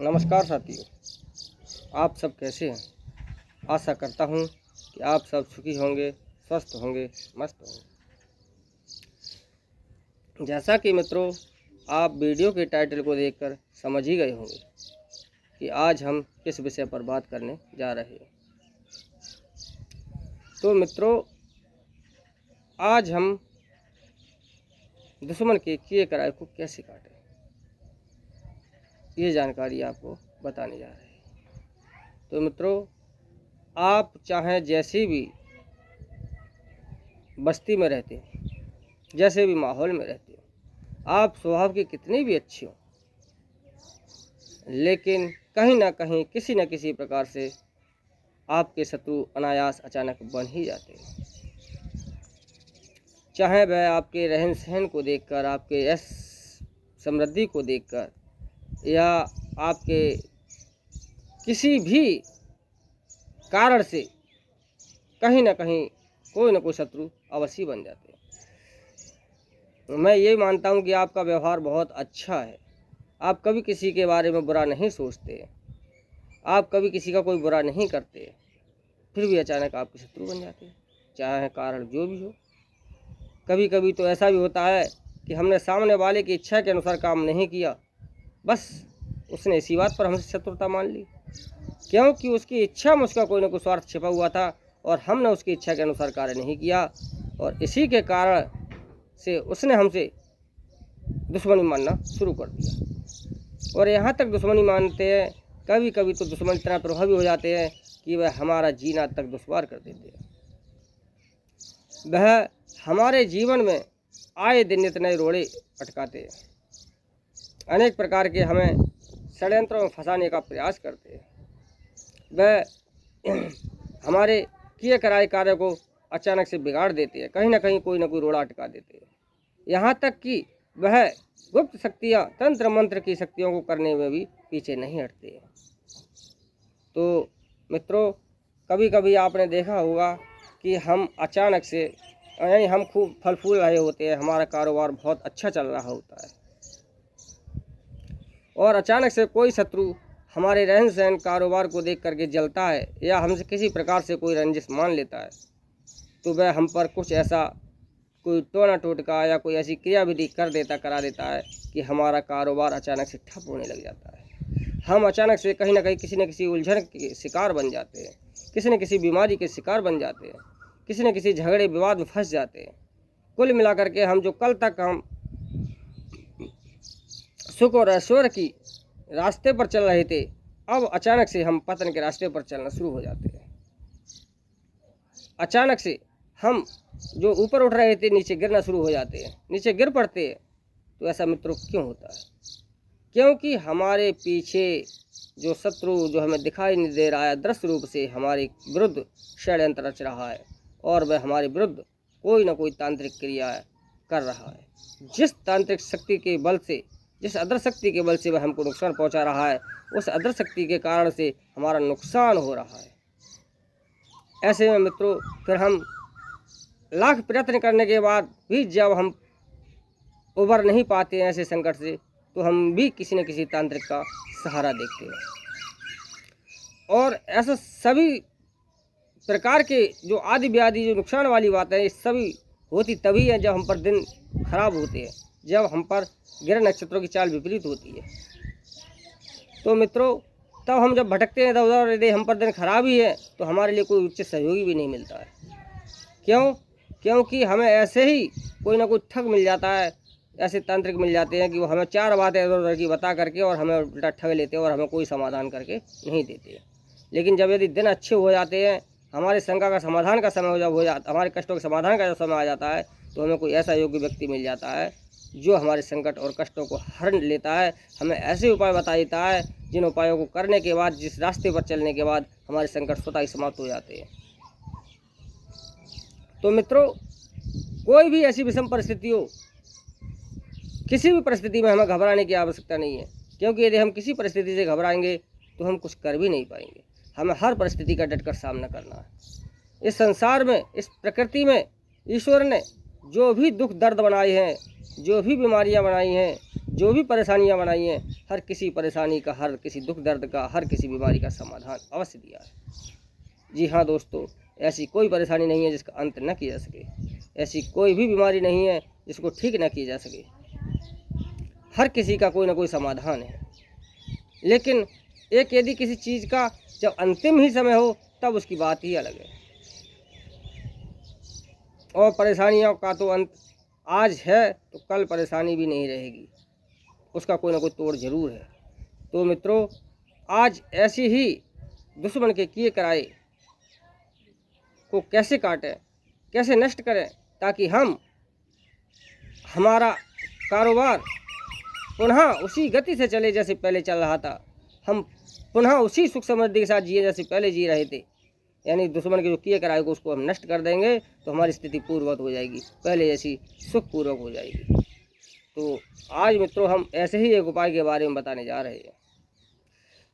नमस्कार साथियों, आप सब कैसे हैं। आशा करता हूं कि आप सब सुखी होंगे, स्वस्थ होंगे, मस्त होंगे। जैसा कि मित्रों आप वीडियो के टाइटल को देखकर समझ ही गए होंगे कि आज हम किस विषय पर बात करने जा रहे हैं। तो मित्रों आज हम दुश्मन के किए कराए को कैसे काटें, ये जानकारी आपको बताने जा रहे हैं। तो मित्रों आप चाहे जैसी भी बस्ती में रहते हो, जैसे भी माहौल में रहते हो, आप स्वभाव के कितने भी अच्छे हो, लेकिन कहीं ना कहीं किसी न किसी प्रकार से आपके शत्रु अनायास अचानक बन ही जाते हैं। चाहे वह आपके रहन सहन को देखकर, आपके यश समृद्धि को देखकर, या आपके किसी भी कारण से कहीं ना कहीं कोई ना कोई शत्रु अवश्य बन जाते हैं। मैं ये मानता हूँ कि आपका व्यवहार बहुत अच्छा है, आप कभी किसी के बारे में बुरा नहीं सोचते, आप कभी किसी का कोई बुरा नहीं करते, फिर भी अचानक आपके शत्रु बन जाते हैं, चाहे कारण जो भी हो। कभी कभी तो ऐसा भी होता है कि हमने सामने वाले की इच्छा के अनुसार काम नहीं किया, बस उसने इसी बात पर हमसे शत्रुता मान ली, क्योंकि उसकी इच्छा में उसका कोई ना कोई स्वार्थ छिपा हुआ था और हमने उसकी इच्छा के अनुसार कार्य नहीं किया, और इसी के कारण से उसने हमसे दुश्मनी मानना शुरू कर दिया। और यहाँ तक दुश्मनी मानते हैं, कभी कभी तो दुश्मन इतना प्रभावी हो जाते हैं कि वह हमारा जीना तक दुश्वार कर देते हैं। वह हमारे जीवन में आए दिन नित नए रोड़े अटकाते हैं, अनेक प्रकार के हमें षड्यंत्रों में फंसाने का प्रयास करते हैं। वह हमारे किए कराए कार्य को अचानक से बिगाड़ देते हैं, कहीं ना कहीं कोई ना कोई रोड़ा अटका देते हैं। यहाँ तक कि वह गुप्त शक्तियाँ, तंत्र मंत्र की शक्तियों को करने में भी पीछे नहीं हटते हैं। तो मित्रों कभी कभी आपने देखा होगा कि हम अचानक से, यानी हम खूब फल फूल रहे होते हैं, हमारा कारोबार बहुत अच्छा चल रहा होता है, और अचानक से कोई शत्रु हमारे रहन सहन कारोबार को देख करके जलता है या हमसे किसी प्रकार से कोई रंजिश मान लेता है, तो वह हम पर कुछ ऐसा कोई टोना टोटका या कोई ऐसी क्रियाविधि करा देता है कि हमारा कारोबार अचानक से ठप होने लग जाता है। हम अचानक से कहीं ना कहीं किसी न किसी उलझन के शिकार बन जाते हैं, किसी न किसी बीमारी के शिकार बन जाते हैं, किसी न किसी झगड़े विवाद में फंस जाते हैं। कुल मिलाकर के हम जो कल तक हम सुख और ऐश्वर्य की रास्ते पर चल रहे थे, अब अचानक से हम पतन के रास्ते पर चलना शुरू हो जाते हैं। अचानक से हम जो ऊपर उठ रहे थे नीचे गिरना शुरू हो जाते हैं, नीचे गिर पड़ते हैं। तो ऐसा मित्रों क्यों होता है? क्योंकि हमारे पीछे जो शत्रु जो हमें दिखाई नहीं दे रहा है, दृश्य रूप से हमारे विरुद्ध षड्यंत्र रच रहा है, और वह हमारे विरुद्ध कोई ना कोई तांत्रिक क्रिया कर रहा है। जिस तांत्रिक शक्ति के बल से, जिस अदृश्य शक्ति के बल से वह हमको नुकसान पहुंचा रहा है, उस अदृश्य शक्ति के कारण से हमारा नुकसान हो रहा है। ऐसे में मित्रों फिर हम लाख प्रयत्न करने के बाद भी जब हम उबर नहीं पाते हैं ऐसे संकट से, तो हम भी किसी न किसी तांत्रिक का सहारा देखते हैं। और ऐसा सभी प्रकार के जो आदि व्याधि, जो नुकसान वाली बातें हैं, ये सभी होती तभी है जब हम पर दिन खराब होते हैं, जब हम पर ग्रह नक्षत्रों की चाल विपरीत होती है। तो मित्रों तब हम जब भटकते हैं इधर उधर, यदि हम पर दिन खराब ही है तो हमारे लिए कोई उच्च सहयोगी भी नहीं मिलता है। क्यों? क्योंकि हमें ऐसे ही कोई ना कोई ठग मिल जाता है, ऐसे तांत्रिक मिल जाते हैं कि वो हमें चार बातें इधर उधर की बता करके और हमें उल्टा ठग लेते हैं और हमें कोई समाधान करके नहीं देते। लेकिन जब यदि दिन अच्छे हो जाते हैं, हमारे शंका का समाधान का समय जब हो जाता, हमारे कष्टों के समाधान का जब समय आ जाता है, तो हमें कोई ऐसा योग्य व्यक्ति मिल जाता है जो हमारे संकट और कष्टों को हर लेता है, हमें ऐसे उपाय बता देता है जिन उपायों को करने के बाद, जिस रास्ते पर चलने के बाद हमारे संकट स्वतः ही समाप्त हो जाते हैं। तो मित्रों कोई भी ऐसी विषम परिस्थिति हो, किसी भी परिस्थिति में हमें घबराने की आवश्यकता नहीं है, क्योंकि यदि हम किसी परिस्थिति से घबराएंगे तो हम कुछ कर भी नहीं पाएंगे। हमें हर परिस्थिति का डटकर सामना करना है। इस संसार में, इस प्रकृति में ईश्वर ने जो भी दुख दर्द बनाए हैं, जो भी बीमारियां बनाई हैं, जो भी परेशानियां बनाई हैं, हर किसी परेशानी का, हर किसी दुख दर्द का, हर किसी बीमारी का समाधान अवश्य दिया है। जी हाँ दोस्तों, ऐसी कोई परेशानी नहीं है जिसका अंत न किया जा सके, ऐसी कोई भी बीमारी नहीं है जिसको ठीक न किया जा सके। हर किसी का कोई ना कोई समाधान है। लेकिन एक यदि किसी चीज़ का जब अंतिम ही समय हो तब उसकी बात ही अलग है। और परेशानियों का तो अंत आज है तो कल परेशानी भी नहीं रहेगी, उसका कोई ना कोई तोड़ जरूर है। तो मित्रों, आज ऐसी ही दुश्मन के किए कराए को कैसे काटें, कैसे नष्ट करें, ताकि हमारा कारोबार पुनः उसी गति से चले जैसे पहले चल रहा था, हम पुनः उसी सुख समृद्धि के साथ जिए जैसे पहले जी रहे थे। यानी दुश्मन के जो किए कराए को उसको हम नष्ट कर देंगे तो हमारी स्थिति पूर्ववत हो जाएगी, पहले जैसी सुखपूर्वक हो जाएगी। तो आज मित्रों, हम ऐसे ही एक उपाय के बारे में बताने जा रहे हैं।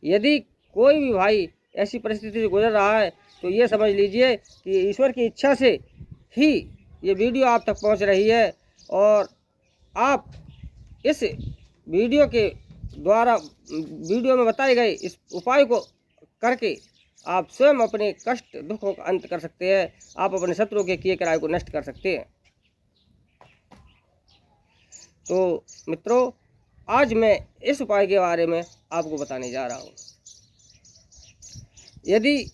यदि कोई भी भाई ऐसी परिस्थिति से गुजर रहा है तो ये समझ लीजिए कि ईश्वर की इच्छा से ही ये वीडियो आप तक पहुंच रही है, और आप इस वीडियो के द्वारा, वीडियो में बताए गए इस उपाय को करके आप स्वयं अपने कष्ट दुखों का अंत कर सकते हैं, आप अपने शत्रुओं के किए कराए को नष्ट कर सकते हैं। तो मित्रों, आज मैं इस उपाय के बारे में आपको बताने जा रहा हूँ। यदि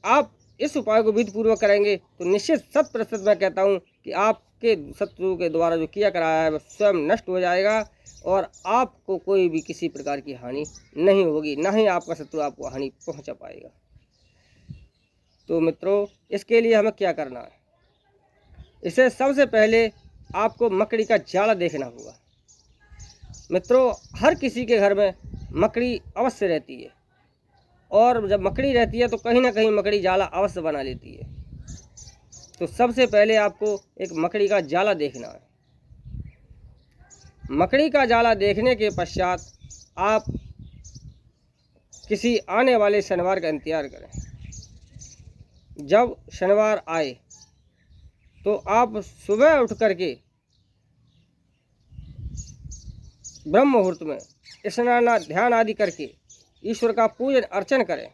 आप इस उपाय को विधिपूर्वक करेंगे तो निश्चित 100% मैं कहता हूँ कि आपके शत्रु के द्वारा जो किया कराया है वह स्वयं नष्ट हो जाएगा और आपको कोई भी किसी प्रकार की हानि नहीं होगी, ना ही आपका शत्रु आपको हानि पहुंचा पाएगा। तो मित्रों, इसके लिए हमें क्या करना है? इसे सबसे पहले आपको मकड़ी का जाला देखना होगा। मित्रों, हर किसी के घर में मकड़ी अवश्य रहती है, और जब मकड़ी रहती है तो कहीं ना कहीं मकड़ी जाला अवश्य बना लेती है। तो सबसे पहले आपको एक मकड़ी का जाला देखना है। मकड़ी का जाला देखने के पश्चात आप किसी आने वाले शनिवार का इंतजार करें। जब शनिवार आए तो आप सुबह उठ करके ब्रह्म मुहूर्त में स्नान ध्यान आदि करके ईश्वर का पूजन अर्चन करें।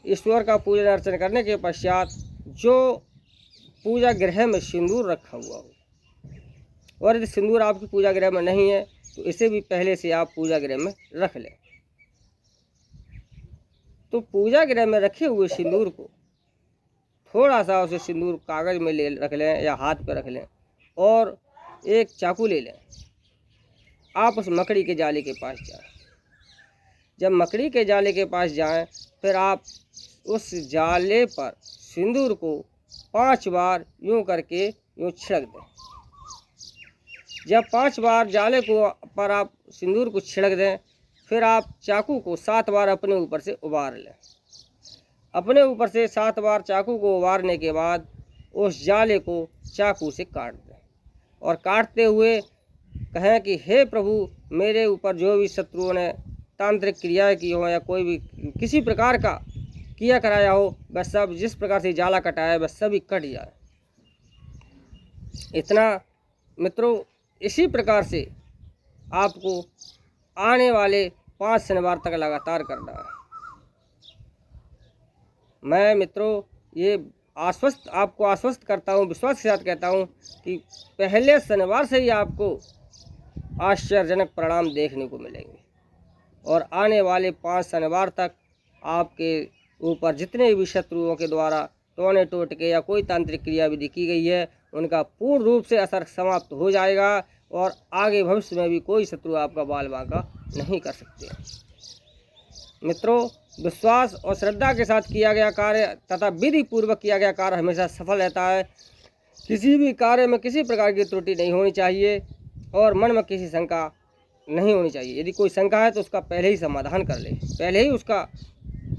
ईश्वर का पूजन अर्चन करने के पश्चात जो पूजा गृह में सिंदूर रखा हुआ हो, और यदि सिंदूर आपकी पूजा गृह में नहीं है तो इसे भी पहले से आप पूजा गृह में रख लें। तो पूजा गृह में रखे हुए सिंदूर को थोड़ा सा उसे सिंदूर कागज में ले रख लें या हाथ पर रख लें, और एक चाकू ले लें। आप उस मकड़ी के जाले के पास जाएं। जब मकड़ी के जाले के पास जाएं, फिर आप उस जाले पर सिंदूर को 5 बार यूं करके यूं छिड़क दें। जब 5 बार जाले को पर आप सिंदूर को छिड़क दें, फिर आप चाकू को 7 बार अपने ऊपर से उबार लें। अपने ऊपर से 7 बार चाकू को उबारने के बाद उस जाले को चाकू से काट दें, और काटते हुए कहें कि हे प्रभु, मेरे ऊपर जो भी शत्रुओं ने तांत्रिक क्रियाएं की हो या कोई भी किसी प्रकार का किया कराया हो, वह सब, जिस प्रकार से जाला कटाया वह सभी कट जाए। इतना मित्रों, इसी प्रकार से आपको आने वाले 5 शनिवार तक लगातार करना है। मैं मित्रों ये आपको आश्वस्त करता हूँ, विश्वास के साथ कहता हूँ कि पहले शनिवार से ही आपको आश्चर्यजनक परिणाम देखने को मिलेंगे, और आने वाले 5 शनिवार तक आपके ऊपर जितने भी शत्रुओं के द्वारा टोने टोटके या कोई तांत्रिक क्रिया विधि की गई है उनका पूर्ण रूप से असर समाप्त हो जाएगा, और आगे भविष्य में भी कोई शत्रु आपका बाल बांका नहीं कर सकते। मित्रों, विश्वास और श्रद्धा के साथ किया गया कार्य तथा विधि पूर्वक किया गया कार्य हमेशा सफल रहता है। किसी भी कार्य में किसी प्रकार की त्रुटि नहीं होनी चाहिए, और मन में किसी शंका नहीं होनी चाहिए। यदि कोई शंका है तो उसका पहले ही समाधान कर ले, पहले ही उसका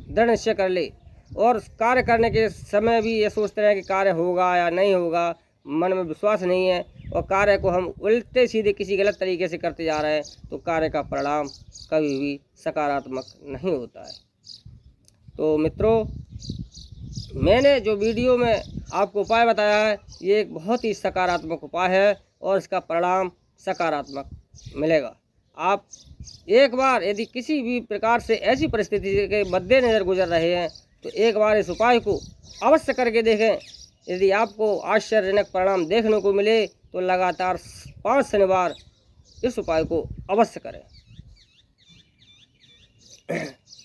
दृढ़ निश्चय कर ले, और कार्य करने के समय भी ये सोचते रहे कि कार्य होगा या नहीं होगा, मन में विश्वास नहीं है और कार्य को हम उल्टे सीधे किसी गलत तरीके से करते जा रहे हैं, तो कार्य का परिणाम कभी भी सकारात्मक नहीं होता है। तो मित्रों, मैंने जो वीडियो में आपको उपाय बताया है ये एक बहुत ही सकारात्मक उपाय है और इसका परिणाम सकारात्मक मिलेगा। आप एक बार यदि किसी भी प्रकार से ऐसी परिस्थिति के मद्देनज़र गुजर रहे हैं तो एक बार इस उपाय को अवश्य करके देखें। यदि आपको आश्चर्यजनक परिणाम देखने को मिले तो लगातार 5 शनिवार इस उपाय को अवश्य करें।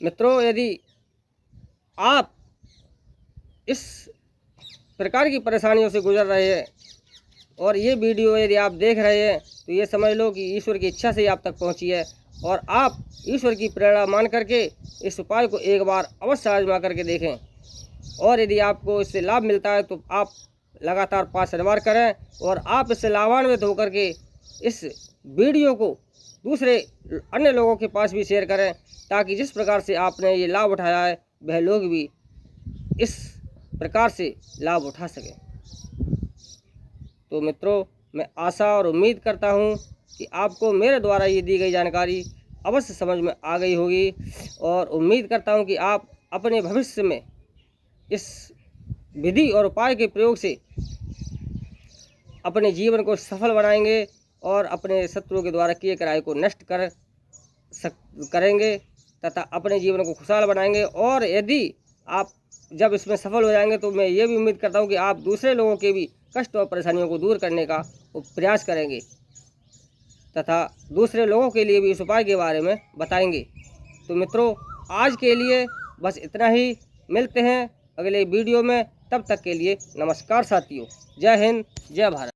मित्रों, यदि आप इस प्रकार की परेशानियों से गुजर रहे हैं और ये वीडियो यदि आप देख रहे हैं तो ये समझ लो कि ईश्वर की इच्छा से ही आप तक पहुंची है और आप ईश्वर की प्रेरणा मान करके इस उपाय को एक बार अवश्य आजमा करके देखें। और यदि आपको इससे लाभ मिलता है तो आप लगातार 5 शनिवार करें और आप इससे लाभान्वित होकर के इस वीडियो को दूसरे अन्य लोगों के पास भी शेयर करें ताकि जिस प्रकार से आपने ये लाभ उठाया है वह लोग भी इस प्रकार से लाभ उठा सकें। तो मित्रों, मैं आशा और उम्मीद करता हूँ कि आपको मेरे द्वारा ये दी गई जानकारी अवश्य समझ में आ गई होगी और उम्मीद करता हूँ कि आप अपने भविष्य में इस विधि और उपाय के प्रयोग से अपने जीवन को सफल बनाएंगे और अपने शत्रुओं के द्वारा किए कराए को नष्ट करेंगे तथा अपने जीवन को खुशहाल बनाएंगे। और यदि आप जब इसमें सफल हो जाएंगे तो मैं ये भी उम्मीद करता हूँ कि आप दूसरे लोगों के भी कष्ट और परेशानियों को दूर करने का प्रयास करेंगे तथा दूसरे लोगों के लिए भी इस उपाय के बारे में बताएंगे। तो मित्रों, आज के लिए बस इतना ही। मिलते हैं अगले वीडियो में, तब तक के लिए नमस्कार साथियों। जय हिंद, जय भारत।